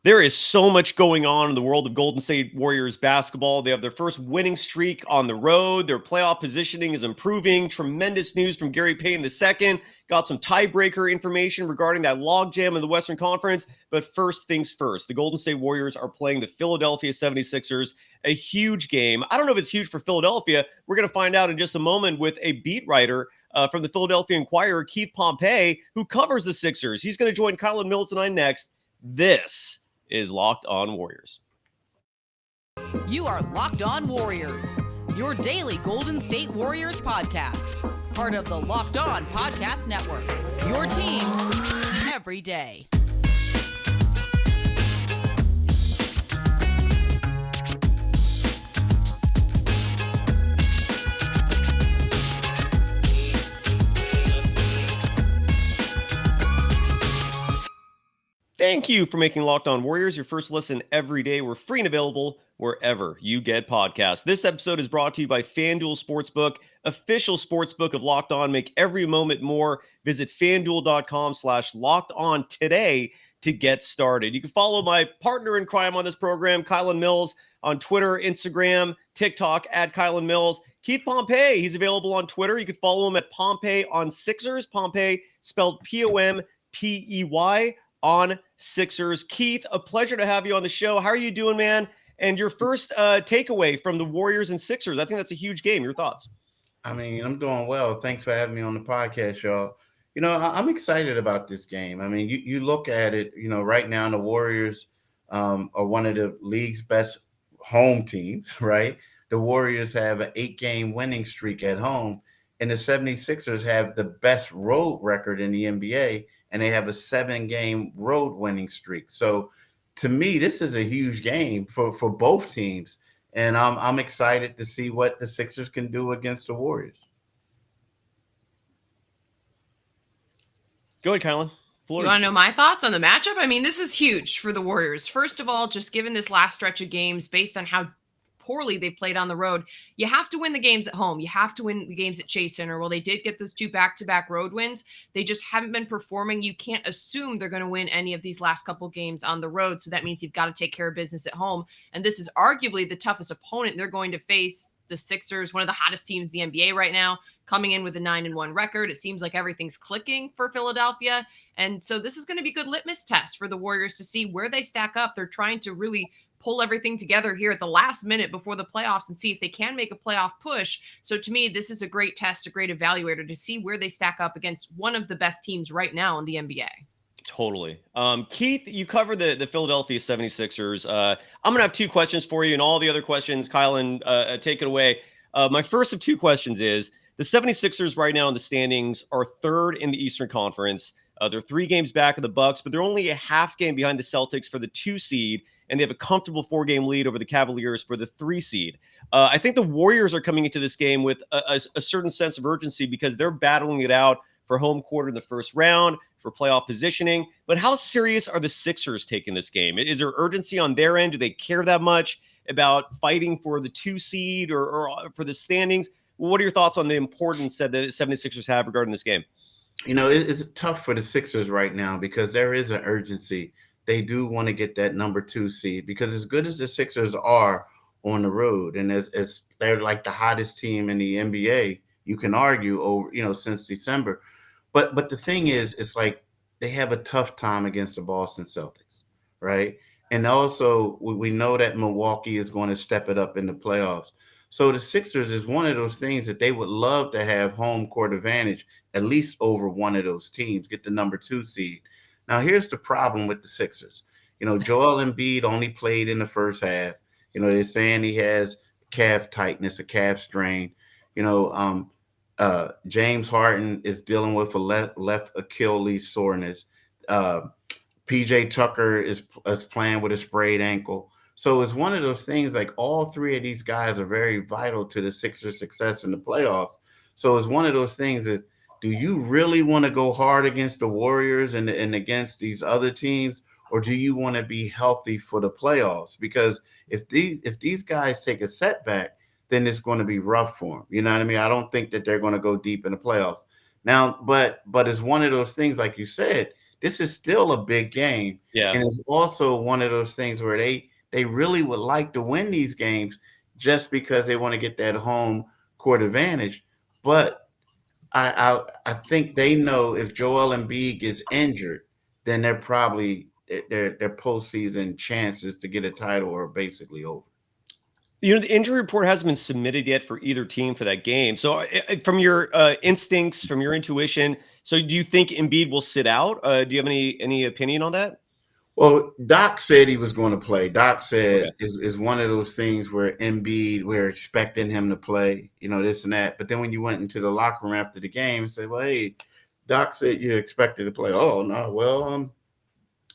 There is so much going on in the world of Golden State Warriors basketball. They have their first winning streak on the road. Their playoff positioning is improving. Tremendous news from Gary Payton II. Got some tiebreaker information regarding that logjam in the Western Conference. But first things first, the Golden State Warriors are playing the Philadelphia 76ers, a huge game. I don't know if it's huge for Philadelphia. We're going to find out in just a moment with a beat writer from the Philadelphia Inquirer, Keith Pompey, who covers the Sixers. He's going to join Kylen Mills and I next. This is Locked On Warriors. You are Locked On Warriors, your daily Golden State Warriors podcast. Part of the Locked On Podcast Network, your team every day. Thank you for making Locked On Warriors your first listen every day. We're free and available wherever you get podcasts. This episode is brought to you by FanDuel Sportsbook, official sportsbook of Locked On. Make every moment more. Visit FanDuel.com/Locked On today to get started. You can follow my partner in crime on this program, Kylen Mills, on Twitter, Instagram, TikTok, at Kylen Mills. Keith Pompey, he's available on Twitter. You can follow him at Pompey on Sixers. Pompey spelled Pompey on Sixers. Keith, a pleasure to have you on the show. How are you doing, man? And your first takeaway from the Warriors and Sixers. I think that's a huge game. Your thoughts? I mean, I'm doing well. Thanks for having me on the podcast, y'all. You know, I'm excited about this game. I mean, you look at it, you know, right now the Warriors are one of the league's best home teams, right? The Warriors have an 8-game winning streak at home, and the 76ers have the best road record in the NBA, and they have a 7-game road winning streak. So to me, this is a huge game for both teams. And I'm excited to see what the Sixers can do against the Warriors. Go ahead, Kylen. You want to know my thoughts on the matchup? I mean, this is huge for the Warriors. First of all, just given this last stretch of games, based on how poorly they played on the road, you have to win the games at home. You have to win the games at Chase Center. Well, they did get those 2 back-to-back road wins. They just haven't been performing. You can't assume they're going to win any of these last couple games on the road. So that means you've got to take care of business at home. And this is arguably the toughest opponent they're going to face. The Sixers, one of the hottest teams in the NBA right now, coming in with a 9-1 record. It seems like everything's clicking for Philadelphia. And so this is going to be a good litmus test for the Warriors to see where they stack up. They're trying to really pull everything together here at the last minute before the playoffs and see if they can make a playoff push. So to me, this is a great test, a great evaluator to see where they stack up against one of the best teams right now in the NBA. Totally. Keith, you covered the Philadelphia 76ers. I'm going to have 2 questions for you, and all the other questions, Kylen, take it away. My first of 2 questions is, the 76ers right now in the standings are 3rd in the Eastern Conference. They're 3 games back of the Bucks, but they're only a half game behind the Celtics for the 2 seed, and they have a comfortable 4-game lead over the Cavaliers for the 3 seed. I think the Warriors are coming into this game with a certain sense of urgency because they're battling it out for home court in the first round, for playoff positioning. But how serious are the Sixers taking this game? Is there urgency on their end? Do they care that much about fighting for the 2 seed or for the standings? What are your thoughts on the importance that the 76ers have regarding this game? You know, it's tough for the Sixers right now because there is an urgency. They do want to get that number 2 seed because as good as the Sixers are on the road, and as they're like the hottest team in the NBA, you can argue over, you know, since December. But the thing is, it's like they have a tough time against the Boston Celtics, right? And also we know that Milwaukee is going to step it up in the playoffs. So the Sixers is one of those things that they would love to have home court advantage, at least over one of those teams, get the number 2 seed. Now, here's the problem with the Sixers. You know, Joel Embiid only played in the first half. You know, they're saying he has calf tightness, a calf strain. You know, James Harden is dealing with a left Achilles soreness. PJ Tucker is playing with a sprayed ankle. So it's one of those things like all 3 of these guys are very vital to the Sixers' success in the playoffs. So it's one of those things that, do you really want to go hard against the Warriors and against these other teams, or do you want to be healthy for the playoffs? Because if these guys take a setback, then it's going to be rough for them. You know what I mean? I don't think that they're going to go deep in the playoffs. Now, but it's one of those things, like you said, this is still a big game. Yeah. And it's also one of those things where they really would like to win these games just because they want to get that home court advantage. But I think they know if Joel Embiid gets injured, then they're probably their postseason chances to get a title are basically over. The injury report hasn't been submitted yet for either team for that game. So from your instincts, from your intuition, so do you think Embiid will sit out? Do you have any opinion on that? Well, Doc said he was going to play. Doc said is one of those things where Embiid, we're expecting him to play, this and that. But then when you went into the locker room after the game and said, well, hey, Doc said you expected to play. Oh, no, well,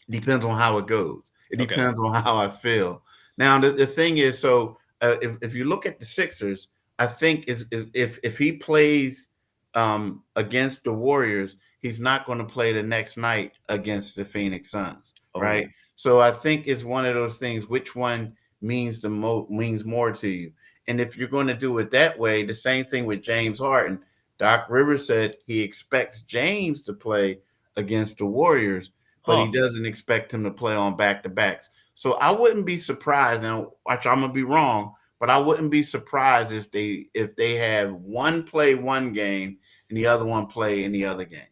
depends on how it goes. It depends on how I feel. Now, the thing is, so if you look at the Sixers, I think if he plays against the Warriors, he's not going to play the next night against the Phoenix Suns, right? So I think it's one of those things. Which one means means more to you? And if you're going to do it that way, the same thing with James Harden. Doc Rivers said he expects James to play against the Warriors, but he doesn't expect him to play on back-to-backs. So I wouldn't be surprised. Now, watch, I'm gonna be wrong, but I wouldn't be surprised if they have one play one game and the other one play in the other game.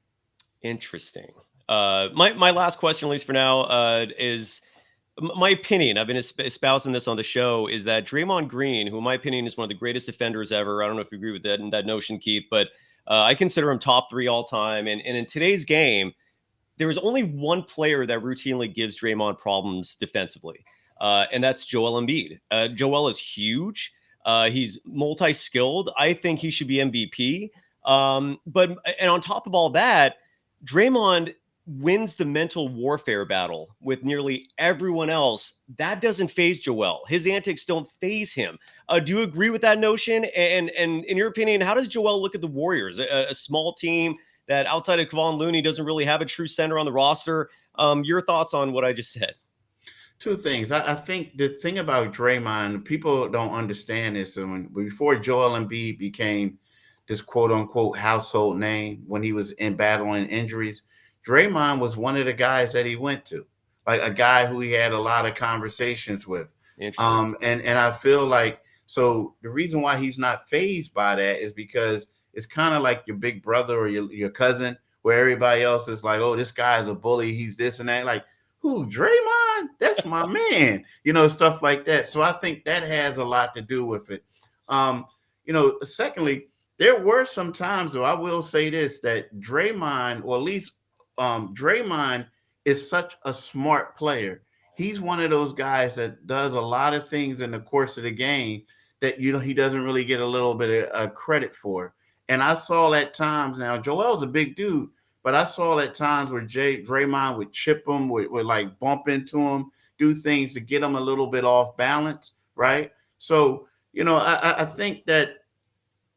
Interesting. My last question, at least for now, is my opinion. I've been espousing this on the show, is that Draymond Green, who in my opinion is one of the greatest defenders ever. I don't know if you agree with that notion, Keith, but I consider him top 3 all time. And in today's game, there is only one player that routinely gives Draymond problems defensively, and that's Joel Embiid. Joel is huge. He's multi-skilled. I think he should be MVP. But on top of all that, Draymond wins the mental warfare battle with nearly everyone else. That doesn't phase Joel. His antics don't phase him. Do you agree with that notion? And in your opinion, how does Joel look at the Warriors, a small team that outside of Kevon Looney doesn't really have a true center on the roster? Your thoughts on what I just said? Two things. I think the thing about Draymond, people don't understand this. So before Joel Embiid became this quote unquote household name, when he was battling injuries, Draymond was one of the guys that he went to, like a guy who he had a lot of conversations with. And I feel like, so the reason why he's not fazed by that is because it's kind of like your big brother or your cousin, where everybody else is like, oh, this guy's a bully, he's this and that. Like, who, Draymond? That's my man, stuff like that. So I think that has a lot to do with it. Secondly, there were some times, though, I will say this, that Draymond, or at least Draymond, is such a smart player. He's one of those guys that does a lot of things in the course of the game that, he doesn't really get a little bit of credit for. And I saw at times, now Joel's a big dude, but I saw at times where Draymond would chip him, would like bump into him, do things to get him a little bit off balance, right? So, I think that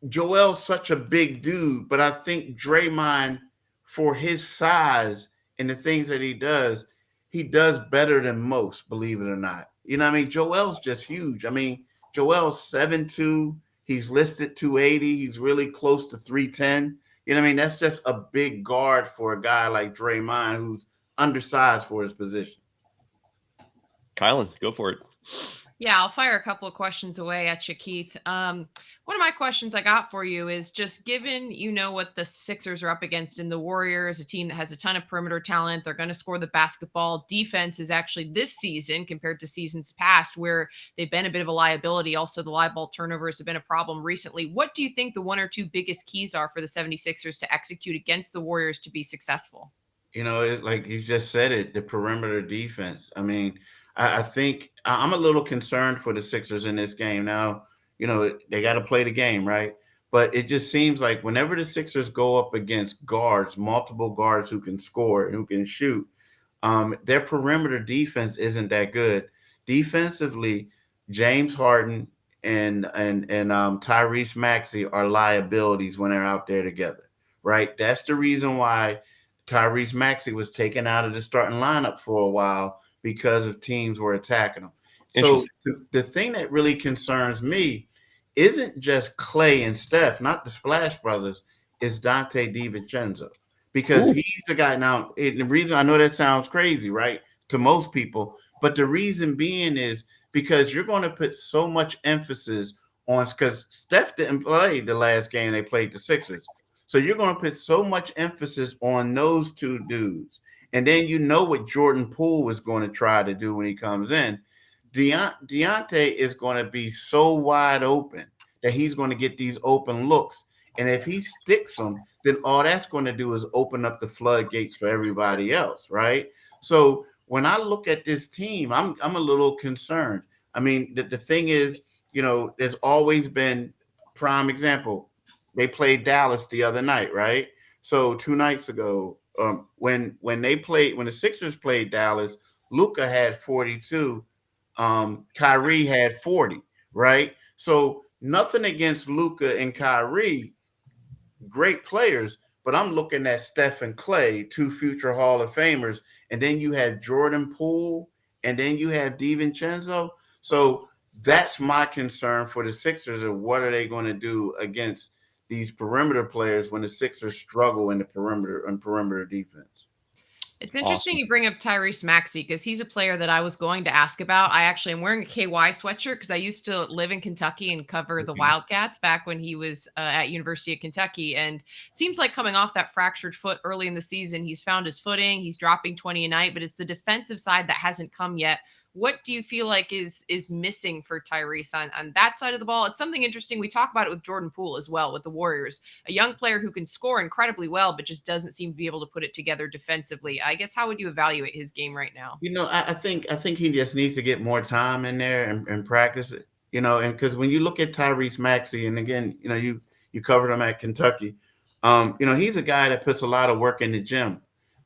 Joel's such a big dude, but I think Draymond, for his size and the things that he does better than most, believe it or not. Joel's just huge. Joel's 7'2". He's listed 280. He's really close to 310. That's just a big guard for a guy like Draymond, who's undersized for his position. Kylen, go for it. Yeah, I'll fire a couple of questions away at you, Keith. One of my questions I got for you is just given, what the Sixers are up against in the Warriors, a team that has a ton of perimeter talent. They're going to score the basketball. Defense is actually this season compared to seasons past where they've been a bit of a liability. Also, the live ball turnovers have been a problem recently. What do you think the one or two biggest keys are for the 76ers to execute against the Warriors to be successful? Like you just said it, the perimeter defense. I think I'm a little concerned for the Sixers in this game. Now, they got to play the game, right? But it just seems like whenever the Sixers go up against guards, multiple guards who can score and who can shoot, their perimeter defense isn't that good. Defensively, James Harden and Tyrese Maxey are liabilities when they're out there together, right? That's the reason why Tyrese Maxey was taken out of the starting lineup for a while, because of teams were attacking him. So the thing that really concerns me isn't just Clay and Steph, not the Splash Brothers, is Dante DiVincenzo. because Ooh. he's a guy. Now, the reason I know that sounds crazy, right, to most people, but the reason being is because you're going to put so much emphasis on, because Steph didn't play the last game they played the Sixers. So you're going to put so much emphasis on those two dudes. And then you know what Jordan Poole is going to try to do when he comes in. Deontay is going to be so wide open that he's going to get these open looks. And if he sticks them, then all that's going to do is open up the floodgates for everybody else, right? So when I look at this team, I'm a little concerned. I mean, the thing is, there's always been prime example. They played Dallas the other night, right? So 2 nights ago, when the Sixers played Dallas, Luka had 42, Kyrie had 40, right? So nothing against Luka and Kyrie, great players, but I'm looking at Steph and Clay, two future Hall of Famers, and then you have Jordan Poole, and then you have DiVincenzo. So that's my concern for the Sixers, and what are they going to do against these perimeter players when the Sixers struggle in the perimeter defense? It's interesting Awesome. you bring up Tyrese Maxey because he's a player that I was going to ask about. I actually am wearing a KY sweatshirt because I used to live in Kentucky and cover the Wildcats back when he was at University of Kentucky. And it seems like coming off that fractured foot early in the season, he's found his footing. He's dropping 20 a night, but it's the defensive side that hasn't come yet. What do you feel like is missing for Tyrese on that side of the ball? It's something interesting. We talk about it with Jordan Poole as well with the Warriors, a young player who can score incredibly well, but just doesn't seem to be able to put it together defensively. I guess how would you evaluate his game right now? I think he just needs to get more time in there and practice it. And because when you look at Tyrese Maxey, and again, you covered him at Kentucky, he's a guy that puts a lot of work in the gym,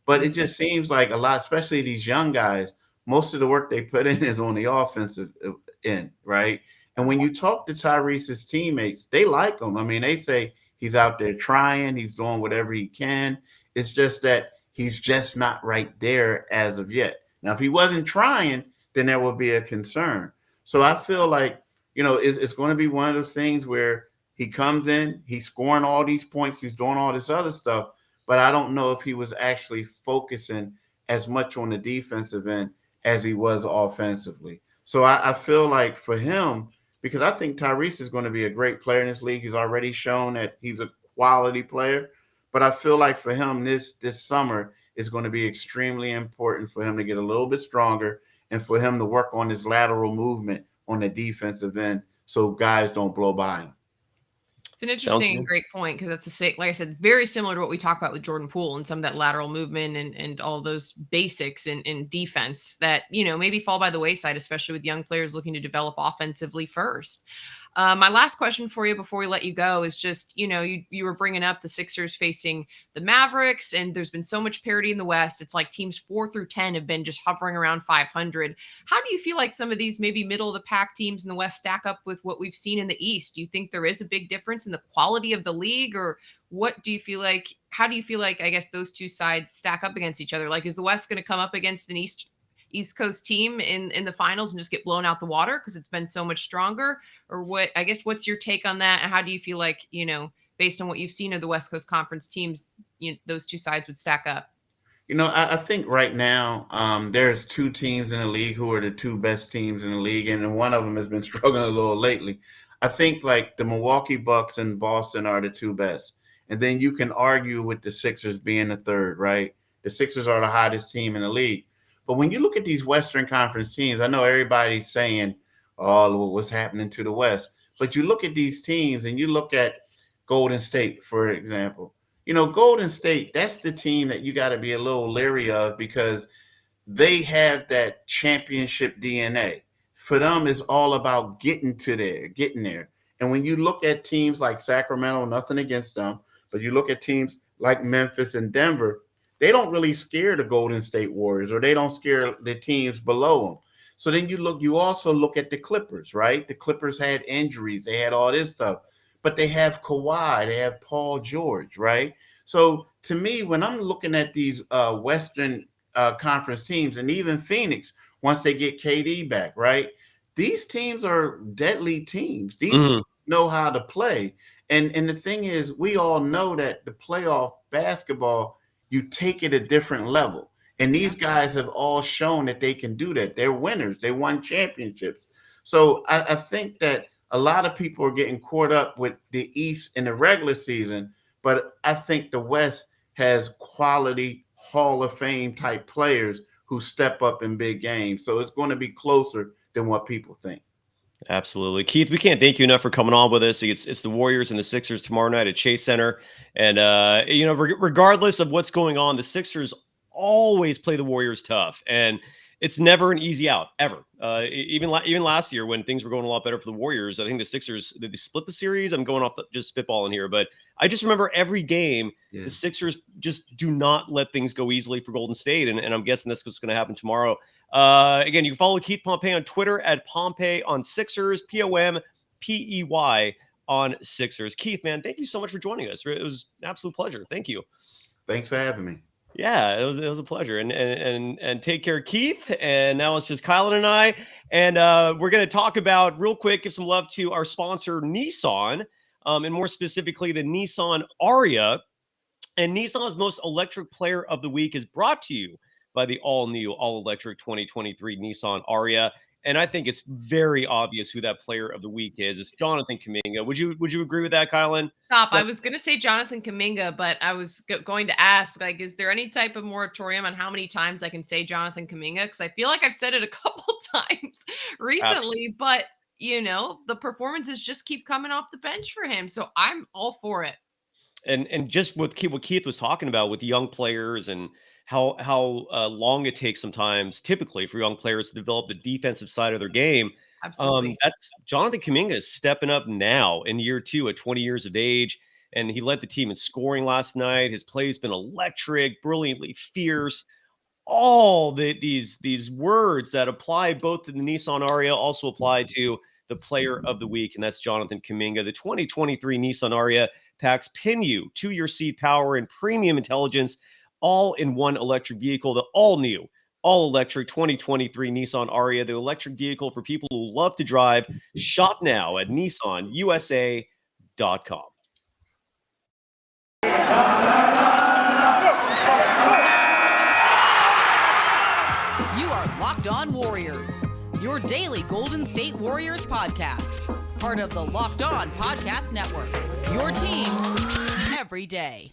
but it just seems like a lot, especially these young guys, most of the work they put in is on the offensive end, right? And when you talk to Tyrese's teammates, they like him. I mean, they say he's out there trying, he's doing whatever he can. It's just that he's just not right there as of yet. Now, if he wasn't trying, then there would be a concern. So I feel like, it's going to be one of those things where he comes in, he's scoring all these points, he's doing all this other stuff, but I don't know if he was actually focusing as much on the defensive end as he was offensively. So I feel like for him, because I think Tyrese is going to be a great player in this league. He's already shown that he's a quality player. But I feel like for him, this summer is going to be extremely important for him to get a little bit stronger and for him to work on his lateral movement on the defensive end so guys don't blow by him. It's an interesting and great point because that's like I said, very similar to what we talk about with Jordan Poole and some of that lateral movement and all those basics in defense that, maybe fall by the wayside, especially with young players looking to develop offensively first. My last question for you before we let you go is just, you were bringing up the Sixers facing the Mavericks, and there's been so much parity in the West. It's like teams 4 through 10 have been just hovering around 500. How do you feel like some of these maybe middle of the pack teams in the West stack up with what we've seen in the East? Do you think there is a big difference in the quality of the league, or what do you feel like? How do you feel like, I guess, those two sides stack up against each other? Like, is the West going to come up against an East Coast team in the finals and just get blown out the water because it's been so much stronger? Or what, I guess, what's your take on that? And how do you feel like, based on what you've seen of the West Coast Conference teams, those two sides would stack up? I think right now there's two teams in the league who are the two best teams in the league, and one of them has been struggling a little lately. I think like the Milwaukee Bucks and Boston are the two best. And then you can argue with the Sixers being the third, right? The Sixers are the hottest team in the league. But when you look at these Western Conference teams, I know everybody's saying, oh, what's happening to the West? But you look at these teams and you look at Golden State, for example. Golden State, that's the team that you got to be a little leery of because they have that championship DNA. For them, it's all about getting there. And when you look at teams like Sacramento, nothing against them, but you look at teams like Memphis and Denver, they don't really scare the Golden State Warriors, or they don't scare the teams below them. So then you also look at the Clippers, right? The Clippers had injuries. They had all this stuff, but they have Kawhi, they have Paul George, right? So to me, when I'm looking at these Western Conference teams, and even Phoenix, once they get KD back, right? These teams are deadly teams. These teams know how to play. And the thing is, we all know that the playoff basketball you take it a different level. And these guys have all shown that they can do that. They're winners. They won championships. So I think that a lot of people are getting caught up with the East in the regular season, but I think the West has quality Hall of Fame type players who step up in big games. So it's going to be closer than what people think. Absolutely. Keith, we can't thank you enough for coming on with us. It's the Warriors and the Sixers tomorrow night at Chase Center. And, regardless of what's going on, the Sixers always play the Warriors tough. And it's never an easy out, ever. Even last year when things were going a lot better for the Warriors, I think the Sixers, did they split the series? I'm going off just spitballing here. But I just remember every game, the Sixers just do not let things go easily for Golden State. And I'm guessing that's what's going to happen tomorrow. Again, you can follow Keith Pompey on Twitter at Pompey on Sixers, POMPEY on Sixers. Keith, man, thank you so much for joining us. It was an absolute pleasure. Thank you. Thanks for having me. Yeah, it was a pleasure. And take care, Keith. And now it's just Kylen and I. And we're going to talk about, real quick, give some love to our sponsor, Nissan, and more specifically, the Nissan Ariya. And Nissan's most electric player of the week is brought to you by the all-new, all-electric 2023 Nissan Ariya. And I think it's very obvious who that player of the week is. It's Jonathan Kuminga. Would you agree with that, Kylen? Stop. I was going to say Jonathan Kuminga, but I was going to ask, is there any type of moratorium on how many times I can say Jonathan Kuminga? Because I feel like I've said it a couple times recently, but the performances just keep coming off the bench for him. So I'm all for it. And just what Keith was talking about with young players and how long it takes sometimes, typically, for young players to develop the defensive side of their game. Absolutely. That's Jonathan Kuminga is stepping up now in year 2 at 20 years of age, and he led the team in scoring last night. His play's been electric, brilliantly fierce. All these words that apply both to the Nissan Ariya also apply to the player of the week, and that's Jonathan Kuminga. The 2023 Nissan Ariya packs Pin-U, 2-year seat power, and premium intelligence, all in one electric vehicle. The all-new, all-electric 2023 Nissan Ariya, the electric vehicle for people who love to drive. Shop now at nissanusa.com. You are Locked On Warriors, your daily Golden State Warriors podcast. Part of the Locked On Podcast Network, your team every day.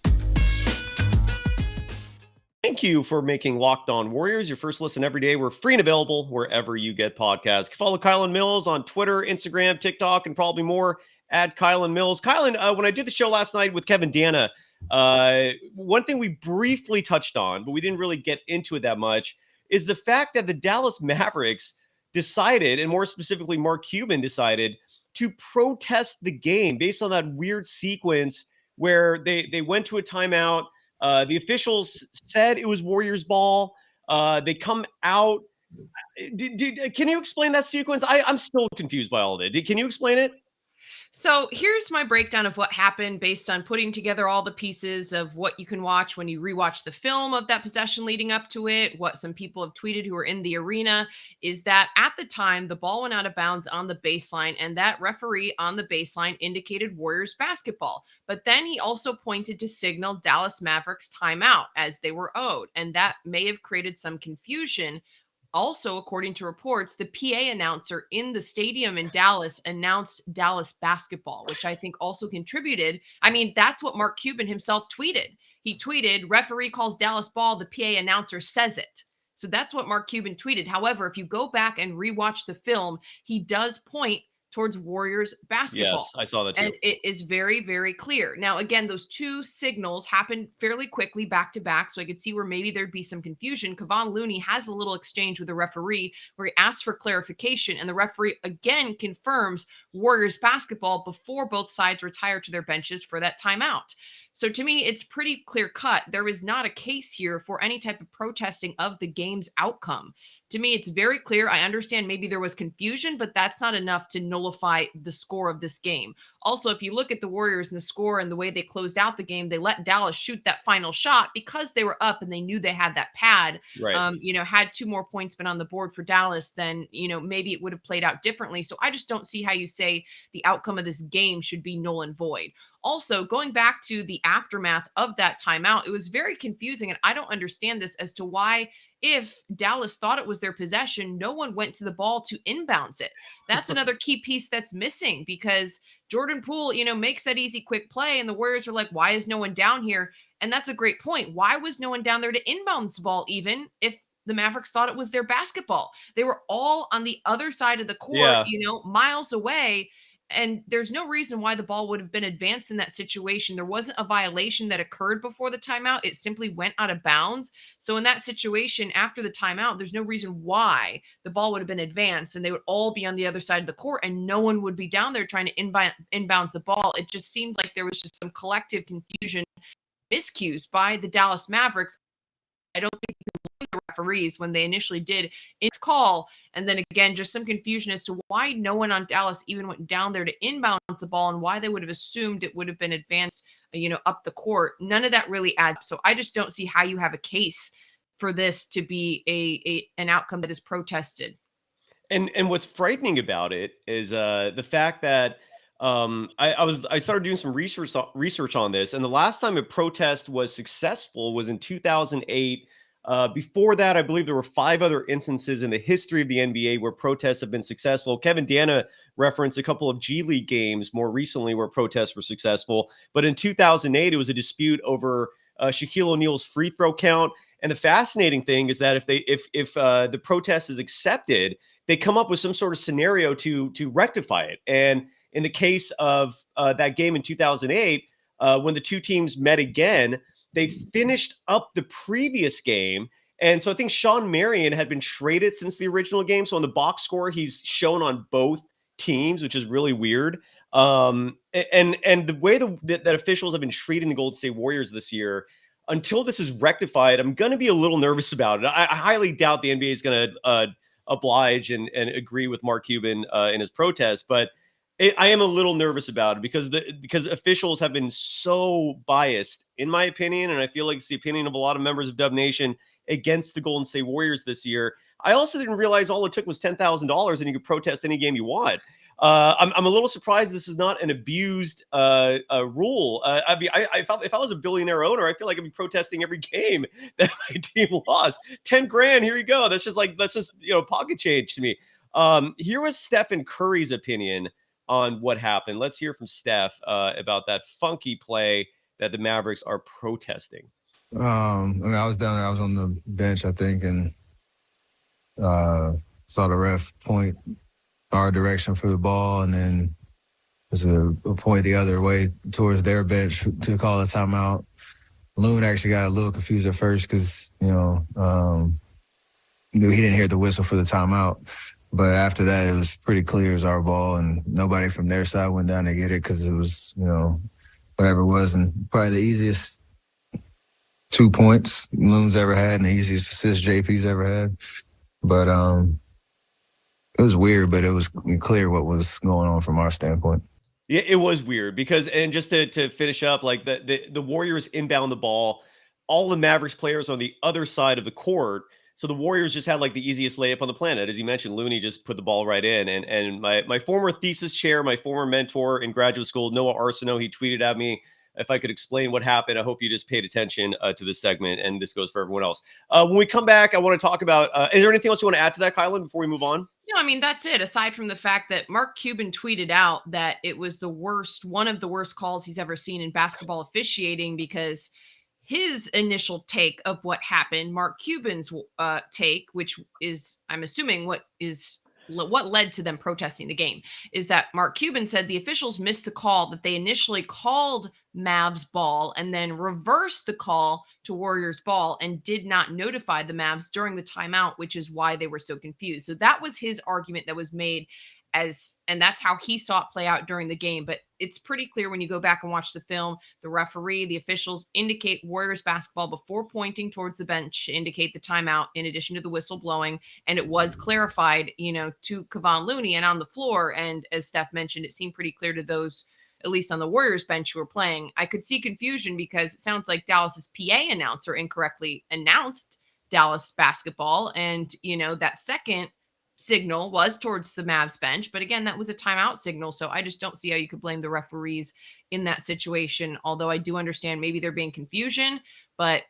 Thank you for making Locked On Warriors your first listen every day. We're free and available wherever you get podcasts. Follow Kylen Mills on Twitter, Instagram, TikTok, and probably more at Kylen Mills. Kylen, when I did the show last night with Kevin Dana, one thing we briefly touched on, but we didn't really get into it that much, is the fact that the Dallas Mavericks decided, and more specifically Mark Cuban decided, to protest the game based on that weird sequence where they went to a timeout. The officials said it was Warriors ball. They come out. Can you explain that sequence? I'm still confused by all of it. Can you explain it? So here's my breakdown of what happened based on putting together all the pieces of what you can watch when you rewatch the film of that possession leading up to it. What some people have tweeted who were in the arena is that at the time, the ball went out of bounds on the baseline, and that referee on the baseline indicated Warriors basketball. But then he also pointed to signal Dallas Mavericks timeout as they were owed, and that may have created some confusion. Also, according to reports, the PA announcer in the stadium in Dallas announced Dallas basketball, which I think also contributed. I mean, that's what Mark Cuban himself tweeted. He tweeted, referee calls Dallas ball, the PA announcer says it. So that's what Mark Cuban tweeted. However, if you go back and rewatch the film, he does point towards Warriors basketball. Yes, I saw that too. And it is very, very clear. Now, again, those two signals happened fairly quickly back to back, so I could see where maybe there'd be some confusion. Kevon Looney has a little exchange with the referee where he asks for clarification, and the referee again confirms Warriors basketball before both sides retire to their benches for that timeout. So to me, it's pretty clear cut. There is not a case here for any type of protesting of the game's outcome. To me, it's very clear. I understand maybe there was confusion, but that's not enough to nullify the score of this game. Also, if you look at the Warriors and the score and the way they closed out the game, they let Dallas shoot that final shot because they were up and they knew they had that pad. Right. Had 2 more points been on the board for Dallas, then, maybe it would have played out differently. So I just don't see how you say the outcome of this game should be null and void. Also, going back to the aftermath of that timeout, it was very confusing. And I don't understand this as to why, if Dallas thought it was their possession, no one went to the ball to inbounds it. That's another key piece that's missing, because Jordan Poole, makes that easy, quick play. And the Warriors are like, why is no one down here? And that's a great point. Why was no one down there to inbounds the ball, even if the Mavericks thought it was their basketball? They were all on the other side of the court, miles away. And there's no reason why the ball would have been advanced in that situation. There wasn't a violation that occurred before the timeout. It simply went out of bounds. So in that situation, after the timeout, there's no reason why the ball would have been advanced and they would all be on the other side of the court and no one would be down there trying to inbounds the ball. It just seemed like there was just some collective confusion, miscues by the Dallas Mavericks. I don't think you can blame the referees when they initially did its call. And then again, just some confusion as to why no one on Dallas even went down there to inbounds the ball and why they would have assumed it would have been advanced, up the court. None of that really adds up. So I just don't see how you have a case for this to be an outcome that is protested. And what's frightening about it is the fact that I started doing some research on this, and the last time a protest was successful was in 2008. Before that, I believe there were 5 other instances in the history of the NBA where protests have been successful. Kevin Dana referenced a couple of G League games more recently where protests were successful. But in 2008, it was a dispute over Shaquille O'Neal's free throw count. And the fascinating thing is that if the protest is accepted, they come up with some sort of scenario to rectify it. And in the case of that game in 2008, when the two teams met again, they finished up the previous game. And so I think Sean Marion had been traded since the original game. So on the box score, he's shown on both teams, which is really weird. And the way that officials have been treating the Golden State Warriors this year, until this is rectified, I'm going to be a little nervous about it. I highly doubt the NBA is going to oblige and agree with Mark Cuban in his protest, but I am a little nervous about it because officials have been so biased, in my opinion, and I feel like it's the opinion of a lot of members of Dub Nation against the Golden State Warriors this year. I also didn't realize all it took was $10,000 and you could protest any game you want. I'm a little surprised this is not an abused rule. I mean, if I was a billionaire owner, I feel like I'd be protesting every game that my team lost. 10 grand, here you go. That's just pocket change to me. Here was Stephen Curry's opinion on what happened. Let's hear from Steph about that funky play that the Mavericks are protesting. I was down there. I was on the bench, I think, and saw the ref point our direction for the ball, and then there's a point the other way towards their bench to call a timeout. Loon actually got a little confused at first because, he didn't hear the whistle for the timeout. But after that, it was pretty clear it was our ball, and nobody from their side went down to get it because it was, whatever it was. And probably the easiest 2 points Loon's ever had and the easiest assist JP's ever had. But it was weird, but it was clear what was going on from our standpoint. Yeah, it was weird because, and just to finish up, like the Warriors inbound the ball, all the Mavericks players on the other side of the court. So the Warriors just had like the easiest layup on the planet. As you mentioned, Looney just put the ball right in. And my former thesis chair, my former mentor in graduate school, Noah Arsenault, he tweeted at me if I could explain what happened. I hope you just paid attention to this segment, and this goes for everyone else. When we come back, I want to talk about, is there anything else you want to add to that, Kylen, before we move on? No, I mean, that's it. Aside from the fact that Mark Cuban tweeted out that it was one of the worst calls he's ever seen in basketball officiating, because his initial take of what happened, Mark Cuban's take, which is, I'm assuming, what led to them protesting the game, is that Mark Cuban said the officials missed the call, that they initially called Mavs ball and then reversed the call to Warriors ball and did not notify the Mavs during the timeout, which is why they were so confused. So that was his argument that was made and that's how he saw it play out during the game. But it's pretty clear when you go back and watch the film, the referee, the officials indicate Warriors basketball before pointing towards the bench to indicate the timeout, in addition to the whistle blowing. And it was clarified, to Kevon Looney and on the floor. And as Steph mentioned, it seemed pretty clear to those, at least on the Warriors bench, who were playing. I could see confusion because it sounds like Dallas's PA announcer incorrectly announced Dallas basketball. And, that second signal was towards the Mavs bench. But again, that was a timeout signal. So I just don't see how you could blame the referees in that situation. Although I do understand maybe there being confusion, but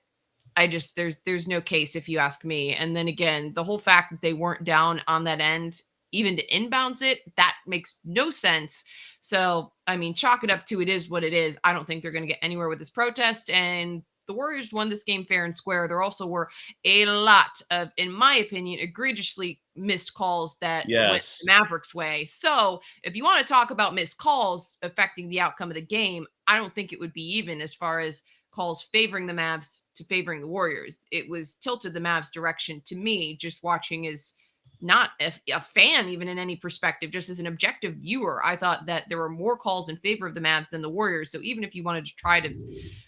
there's no case if you ask me. And then again, the whole fact that they weren't down on that end, even to inbounds it, that makes no sense. So, I mean, chalk it up to it is what it is. I don't think they're going to get anywhere with this protest. And the Warriors won this game fair and square. There also were a lot of, in my opinion, egregiously missed calls that went the Mavericks' way. So if you want to talk about missed calls affecting the outcome of the game, I don't think it would be even as far as calls favoring the Mavs to favoring the Warriors. It was tilted the Mavs' direction to me, just watching as not a fan, even in any perspective, just as an objective viewer. I thought that there were more calls in favor of the Mavs than the Warriors. So even if you wanted to try to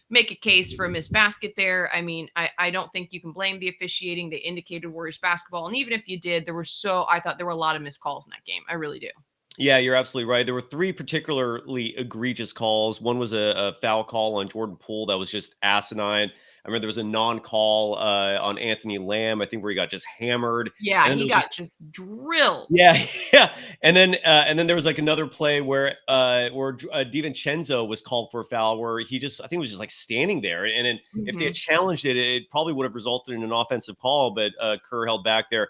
make a case for a missed basket there, I mean, I don't think you can blame the officiating. They indicated Warriors basketball. And even if you did, I thought there were a lot of missed calls in that game. I really do. Yeah, you're absolutely right. There were 3 particularly egregious calls. One was a foul call on Jordan Poole that was just asinine. I remember there was a non-call on Anthony Lamb, I think, where he got just hammered. Yeah, he got just drilled. Yeah, yeah. And then there was like another play where DiVincenzo was called for a foul where I think was just like standing there. And then if they had challenged it, it probably would have resulted in an offensive call, but Kerr held back there.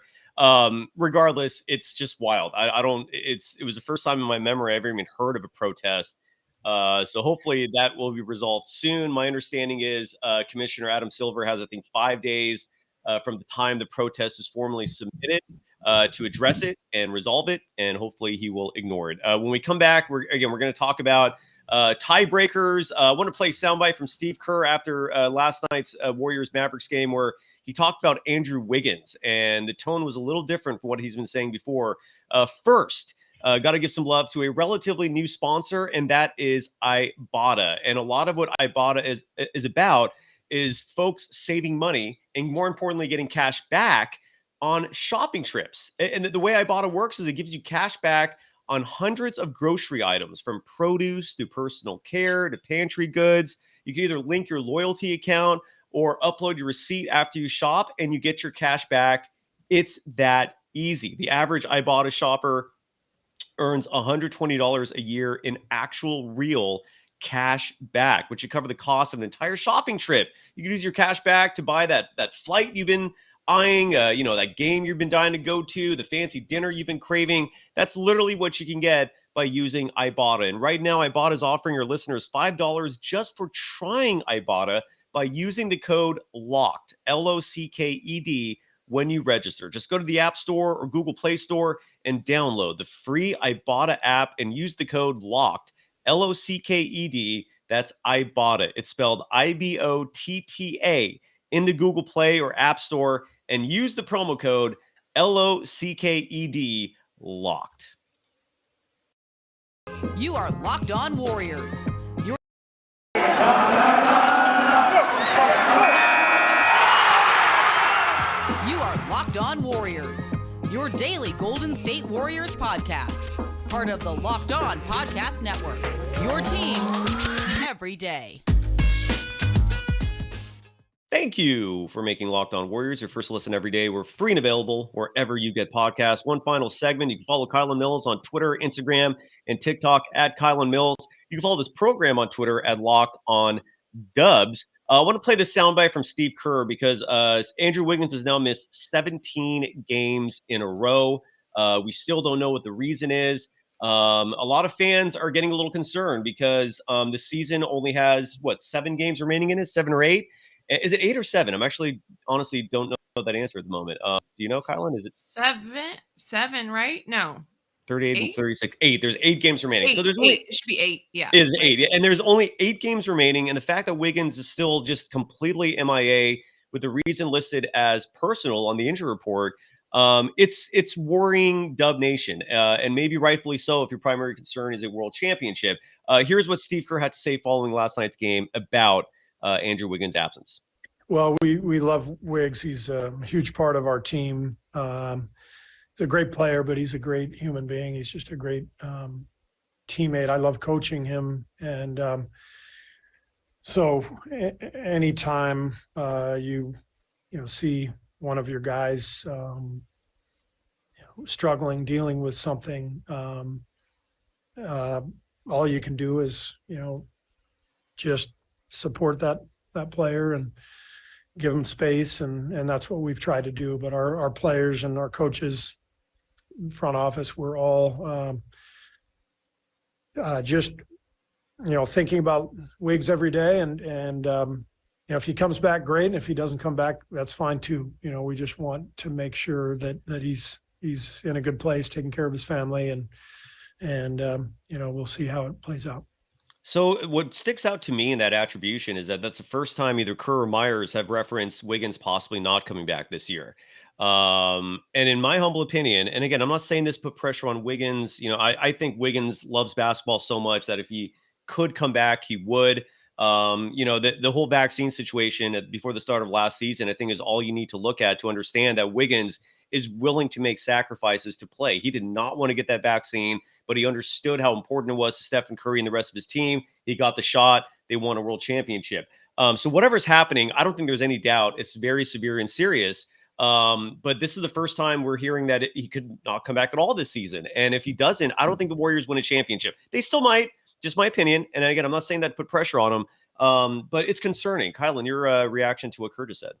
Regardless, it's just wild. It was the first time in my memory I ever even heard of a protest. So hopefully that will be resolved soon. My understanding is Commissioner Adam Silver has, I think, 5 days from the time the protest is formally submitted to address it and resolve it, and hopefully he will ignore it. When we come back, we're going to talk about tiebreakers. I want to play soundbite from Steve Kerr after last night's Warriors-Mavericks game where he talked about Andrew Wiggins, and the tone was a little different from what he's been saying before. First, got to give some love to a relatively new sponsor, and that is Ibotta. And a lot of what Ibotta is about is folks saving money and, more importantly, getting cash back on shopping trips. And the way Ibotta works is it gives you cash back on hundreds of grocery items, from produce to personal care to pantry goods. You can either link your loyalty account or upload your receipt after you shop, and you get your cash back. It's that easy. The average Ibotta shopper earns $120 a year in actual real cash back, which should cover the cost of an entire shopping trip. You can use your cash back to buy that flight you've been eyeing, that game you've been dying to go to, the fancy dinner you've been craving. That's literally what you can get by using Ibotta. And right now, Ibotta is offering your listeners $5 just for trying Ibotta by using the code LOCKED, LOCKED, when you register. Just go to the App Store or Google Play Store and download the free Ibotta app and use the code LOCKED, LOCKED. That's Ibotta. It's spelled IBOTTA in the Google Play or App Store, and use the promo code LOCKED, LOCKED. You are Locked On Warriors. You are Locked On Warriors, your daily Golden State Warriors podcast. Part of the Locked On Podcast Network, your team every day. Thank you for making Locked On Warriors your first listen every day. We're free and available wherever you get podcasts. One final segment. You can follow Kylen Mills on Twitter, Instagram, and TikTok at Kylen Mills. You can follow this program on Twitter at Locked On Dubs. I want to play this soundbite from Steve Kerr because Andrew Wiggins has now missed 17 games in a row. We still don't know what the reason is. A lot of fans are getting a little concerned because the season only has, 7 games remaining in it, 7 or 8? Is it 8 or 7? I'm actually honestly don't know that answer at the moment. Do you know, Kylen? Is it 7, right? No. 38 and 36. 8. There's 8 games remaining. 8, so there's only it should be 8. Yeah. It is 8. And there's only 8 games remaining. And the fact that Wiggins is still just completely MIA with the reason listed as personal on the injury report, It's worrying Dub Nation, and maybe rightfully so if your primary concern is a world championship. Here's what Steve Kerr had to say following last night's game about Andrew Wiggins' absence. Well, we love Wiggs. He's a huge part of our team. He's a great player, but he's a great human being. He's just a great teammate. I love coaching him. And so anytime you see one of your guys struggling, dealing with something, all you can do is, just support that player and give them space. And that's what we've tried to do. But our players and our coaches, front office, we're all just, thinking about Wiggs every day. And if he comes back, great. And if he doesn't come back, that's fine too. We just want to make sure that he's in a good place, taking care of his family, and we'll see how it plays out. So what sticks out to me in that attribution is that that's the first time either Kerr or Myers have referenced Wiggins possibly not coming back this year. And in my humble opinion, and again, I'm not saying this put pressure on Wiggins. I think Wiggins loves basketball so much that if he could come back, he would. The whole vaccine situation before the start of last season, I think is all you need to look at to understand that Wiggins is willing to make sacrifices to play. He did not want to get that vaccine, but he understood how important it was to Steph and Curry and the rest of his team. He got the shot. They won a world championship. So whatever's happening, I don't think there's any doubt it's very severe and serious. But this is the first time we're hearing that he could not come back at all this season. And if he doesn't, I don't think the Warriors win a championship. They still might, just my opinion. And again, I'm not saying that to put pressure on him, but it's concerning. Kylen, your reaction to what Kerr just said.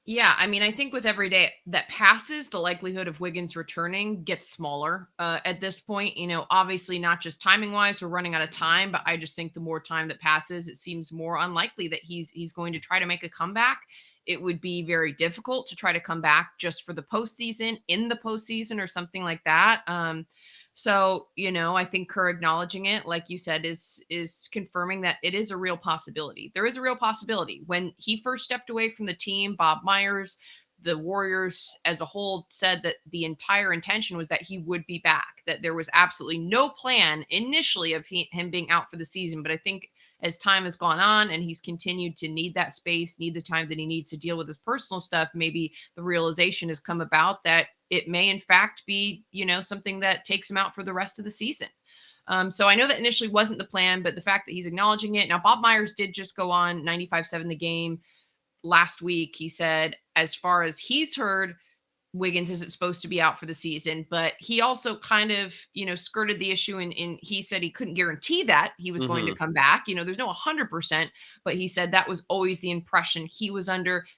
Yeah, I mean, I think with every day that passes, the likelihood of Wiggins returning gets smaller at this point. Obviously not just timing wise, we're running out of time, but I just think the more time that passes, it seems more unlikely that he's going to try to make a comeback. It would be very difficult to try to come back just for the postseason, in the postseason or something like that. So, I think Kerr acknowledging it, like you said, is confirming that it is a real possibility. There is a real possibility. When he first stepped away from the team, Bob Myers, the Warriors as a whole said that the entire intention was that he would be back, that there was absolutely no plan initially of him being out for the season. But I think as time has gone on and he's continued to need that space, need the time that he needs to deal with his personal stuff, maybe the realization has come about that it may in fact be, something that takes him out for the rest of the season. So I know that initially wasn't the plan, but the fact that he's acknowledging it. Now, Bob Myers did just go on 95.7 The Game last week. He said, as far as he's heard, Wiggins isn't supposed to be out for the season, but he also kind of, skirted the issue and he said he couldn't guarantee that he was going to come back. There's no 100%, but he said that was always the impression he was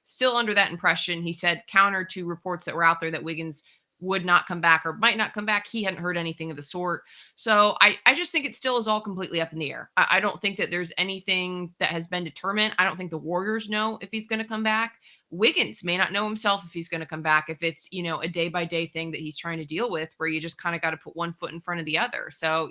still under that impression. He said counter to reports that were out there that Wiggins would not come back or might not come back. He hadn't heard anything of the sort. So I just think it still is all completely up in the air. I don't think that there's anything that has been determined. I don't think the Warriors know if he's going to come back. Wiggins may not know himself if he's going to come back, if it's, a day-by-day thing that he's trying to deal with where you just kind of got to put one foot in front of the other. So,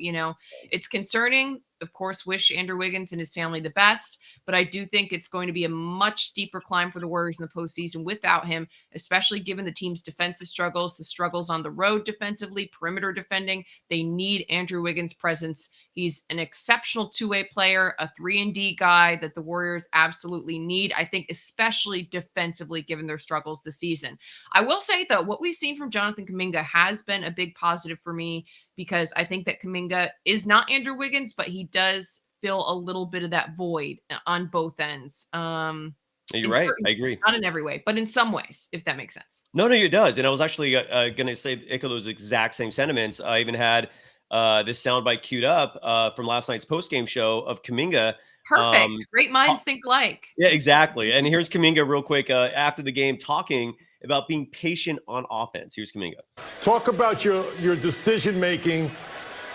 it's concerning. Of course, wish Andrew Wiggins and his family the best, but I do think it's going to be a much steeper climb for the Warriors in the postseason without him, especially given the team's defensive struggles, the struggles on the road defensively, perimeter defending. They need Andrew Wiggins' presence. He's an exceptional two-way player, a 3-and-D guy that the Warriors absolutely need, I think, especially defensively, given their struggles this season. I will say, though, what we've seen from Jonathan Kuminga has been a big positive for me because I think that Kuminga is not Andrew Wiggins, but he does fill a little bit of that void on both ends. You're right. I agree. Not in every way, but in some ways, if that makes sense. No, it does. And I was actually going to echo those exact same sentiments. I even had this soundbite queued up from last night's postgame show of Kuminga. Perfect. Great minds think alike. Yeah, exactly. And here's Kuminga real quick after the game talking about being patient on offense. Here's Kuminga. Talk about your decision-making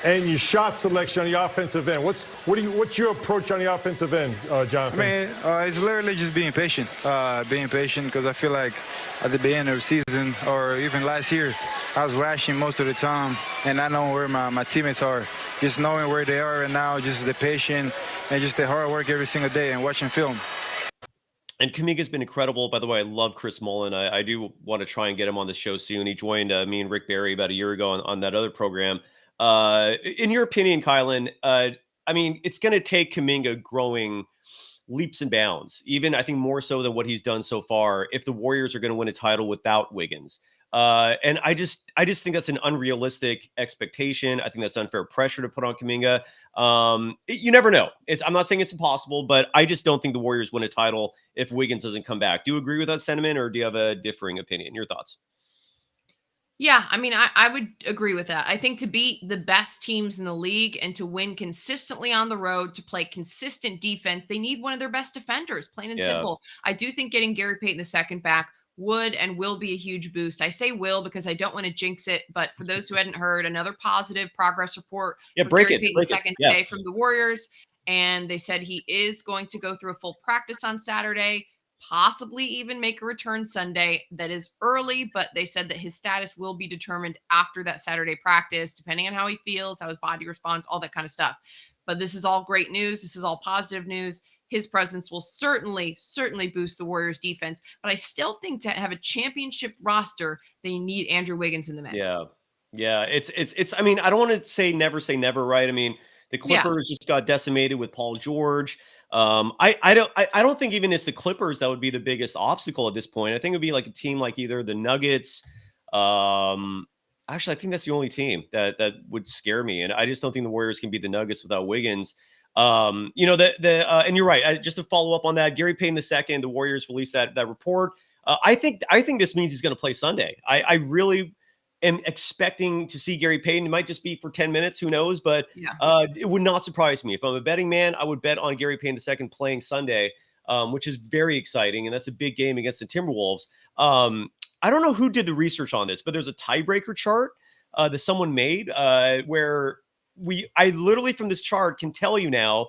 and your shot selection on the offensive end. What's your approach on the offensive end, Jonathan? It's literally just being patient. Because I feel like at the beginning of the season or even last year, I was rushing most of the time, and I know where my teammates are. Just knowing where they are right now, just the patience and just the hard work every single day and watching film. And Kuminga's been incredible. By the way, I love Chris Mullen. I do want to try and get him on the show soon. He joined me and Rick Barry about a year ago on that other program. In your opinion, Kylen, I mean, it's going to take Kuminga growing leaps and bounds, even I think more so than what he's done so far, if the Warriors are going to win a title without Wiggins. And I just think that's an unrealistic expectation. I think that's unfair pressure to put on Kuminga. You never know. I'm not saying it's impossible, but I just don't think the Warriors win a title if Wiggins doesn't come back. Do you agree with that sentiment, or do you have a differing opinion? Your thoughts? Yeah, I mean, I would agree with that. I think to beat the best teams in the league and to win consistently on the road, to play consistent defense, they need one of their best defenders, plain and Yeah. simple. I do think getting Gary Payton II back would and will be a huge boost. I say will because I don't want to jinx it, but for those who hadn't heard, another positive progress report Yeah, for break Gary it. Payton Break it. II Yeah. today from the Warriors. And they said he is going to go through a full practice on Saturday, possibly even make a return Sunday. That is early, but they said that his status will be determined after that Saturday practice, depending on how he feels, how his body responds, all that kind of stuff. But this is all great news. This is all positive news. His presence will certainly boost the Warriors defense. But I still think to have a championship roster, they need Andrew Wiggins in the mix. Yeah. Yeah. I mean, I don't want to say never, right? I mean, the Yeah. Clippers just got decimated with Paul George. I don't think even it's the Clippers that would be the biggest obstacle at this point. I think it would be like a team like either the Nuggets. Actually, I think that's the only team that would scare me, and I just don't think the Warriors can beat the Nuggets without Wiggins. And you're right. Just to follow up on that, Gary Payton II, the Warriors released that report. I think this means he's going to play Sunday. I really am expecting to see Gary Payton. It might just be for 10 minutes. Who knows? But it would not surprise me. If I'm a betting man, I would bet on Gary Payton II playing Sunday, which is very exciting. And that's a big game against the Timberwolves. I don't know who did the research on this, but there's a tiebreaker chart that someone made where I literally from this chart can tell you now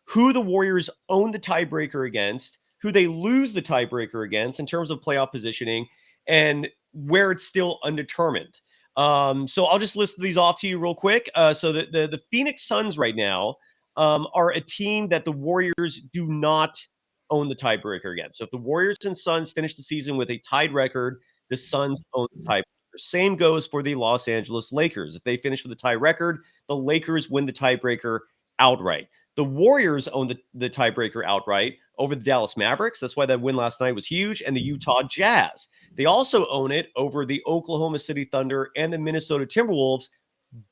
who the Warriors own the tiebreaker against, who they lose the tiebreaker against in terms of playoff positioning, and where it's still undetermined. So I'll just list these off to you real quick. So the Phoenix Suns right now are a team that the Warriors do not own the tiebreaker against. So if the Warriors and Suns finish the season with a tied record, the Suns own the tiebreaker. Same goes for the Los Angeles Lakers. If they finish with a tie record, the Lakers win the tiebreaker outright. The Warriors own the tiebreaker outright over the Dallas Mavericks. That's why that win last night was huge. And the Utah Jazz. They also own it over the Oklahoma City Thunder and the Minnesota Timberwolves,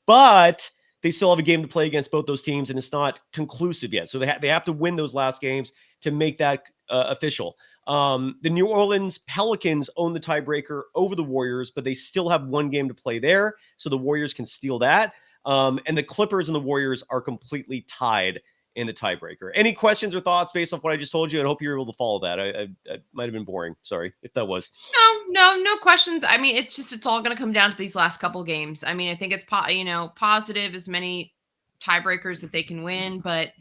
but they still have a game to play against both those teams, and it's not conclusive yet. So they have to win those last games to make that official. The New Orleans Pelicans own the tiebreaker over the Warriors, but they still have one game to play there, so the Warriors can steal that. And the Clippers and the Warriors are completely tied in the tiebreaker. Any questions or thoughts based off what I just told you? I hope you're able to follow that. I might have been boring. Sorry if that was. No questions. I mean, it's all going to come down to these last couple games. I mean, I think it's positive as many tiebreakers that they can win, but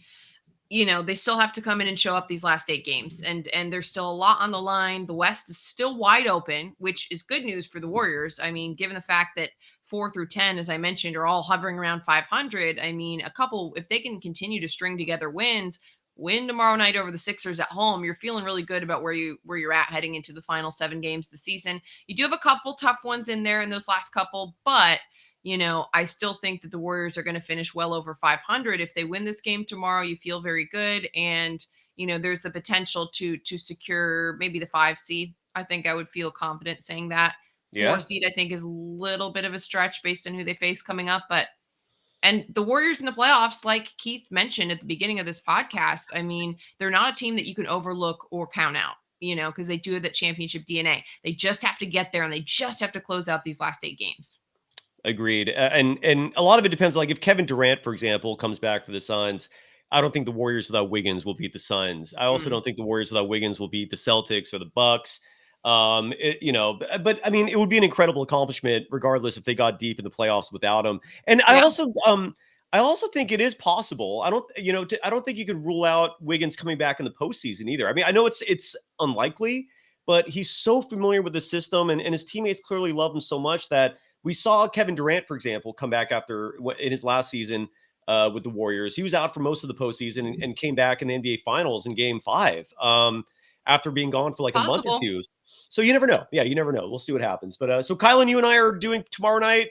they still have to come in and show up these last 8 games, and there's still a lot on the line. The West is still wide open, which is good news for the Warriors. I mean, given the fact that 4 through 10, as I mentioned, are all hovering around 500. I mean, if they can continue to string together wins, win tomorrow night over the Sixers at home, you're feeling really good about where you're at heading into the final 7 games of the season. You do have a couple tough ones in there in those last couple, but I still think that the Warriors are going to finish well over 500. If they win this game tomorrow, you feel very good. And, there's the potential to secure maybe the 5 seed. I think I would feel confident saying that. Yeah. 4 seed, I think, is a little bit of a stretch based on who they face coming up. And the Warriors in the playoffs, like Keith mentioned at the beginning of this podcast, I mean, they're not a team that you can overlook or count out, because they do have that championship DNA. They just have to get there, and they just have to close out these last 8 games. Agreed. And a lot of it depends. Like if Kevin Durant, for example, comes back for the Suns, I don't think the Warriors without Wiggins will beat the Suns. I also don't think the Warriors without Wiggins will beat the Celtics or the Bucks. But I mean, it would be an incredible accomplishment regardless if they got deep in the playoffs without him. And I also think it is possible. I don't think you can rule out Wiggins coming back in the postseason either. I mean, I know it's unlikely, but he's so familiar with the system, and his teammates clearly love him so much that we saw Kevin Durant, for example, come back in his last season with the Warriors. He was out for most of the postseason and came back in the NBA Finals in Game 5. after being gone for like a month or Possible. two. So you never know. Yeah, you never know. We'll see what happens. But so Kylen, you and I are doing tomorrow night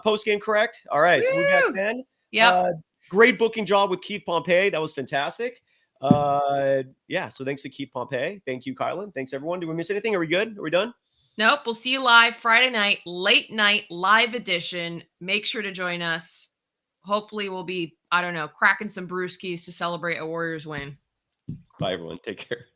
post game, correct? All right. So we'll be back Woo! then. Yep. Great booking job with Keith Pompey. That was fantastic. Yeah. So thanks to Keith Pompey. Thank you, Kylen. Thanks everyone. Did we miss anything? Are we good? Are we done? Nope. We'll see you live Friday night, late night, live edition. Make sure to join us. Hopefully we'll be, I don't know, cracking some brewskis to celebrate a Warriors win. Bye, everyone. Take care.